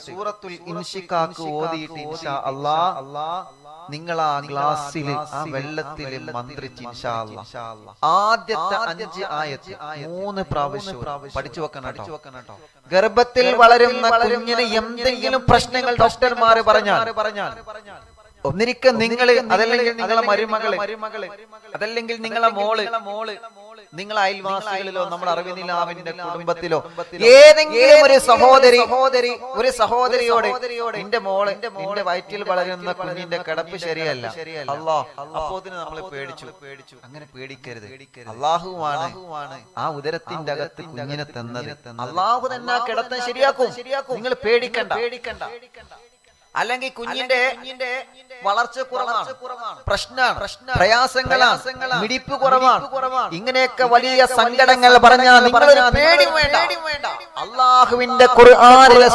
സൂറത്തുൽ ഇൻഷിഖാഖ് ഓതിയിട്ട് ഇൻഷാ അല്ലാഹ് നിങ്ങൾ ആ ഗ്ലാസ്സിൽ ആ വെള്ളത്തിൽ മന്ത്രിച്ച് ഇൻഷാ അല്ലാഹ് ആദ്യത്തെ 5 ആയത്ത് 3 പ്രാവശ്യം പഠിച്ചു വെക്കണം കേട്ടോ. ഗർഭത്തിൽ വളരുന്ന കുഞ്ഞിന് എന്തെങ്കിലും പ്രശ്നങ്ങൾ ഡോക്ടർമാർ പറഞ്ഞാൽ ഒന്നിരിക്കെ നിങ്ങൾ, അതല്ലെങ്കിൽ നിങ്ങളെ മരുമകള്, അതല്ലെങ്കിൽ നിങ്ങളെ മോള്, നിങ്ങളെ അയൽവാസികളിലോ നമ്മുടെ അറിവിനിലാവിന്റെ കുടുംബത്തിലോ ഏതെങ്കിലും ഒരു സഹോദരിയോട് നിന്റെ മോള്, നിന്റെ വയറ്റിൽ വളരുന്ന കുഞ്ഞിന്റെ കിടപ്പ് ശരിയല്ല, അല്ലാഹ് അപ്പോത്തിന് നമ്മൾ പേടിച്ചു. അങ്ങനെ പേടിക്കരുത്. അല്ലാഹുവാണ് ആ ഉദരത്തിന്റെ അകത്ത് കുഞ്ഞിനെ തന്നത്. അല്ലാഹു തന്നെ ആ കിടത്തം ശരിയാക്കും. നിങ്ങൾ പേടിക്കണ്ട. അല്ലെങ്കിൽ കുഞ്ഞിന്റെ വളർച്ച കുറവാണ്, പ്രശ്നമാണ്, പ്രയാസങ്ങളാണ്, മിടിപ്പ് കുറവാണ്, ഇങ്ങനെയൊക്കെ വലിയ സങ്കടങ്ങൾ പറഞ്ഞാൽ നിങ്ങൾ പേടി വേണ്ട. അല്ലാഹുവിന്റെ ഖുർആനിലെ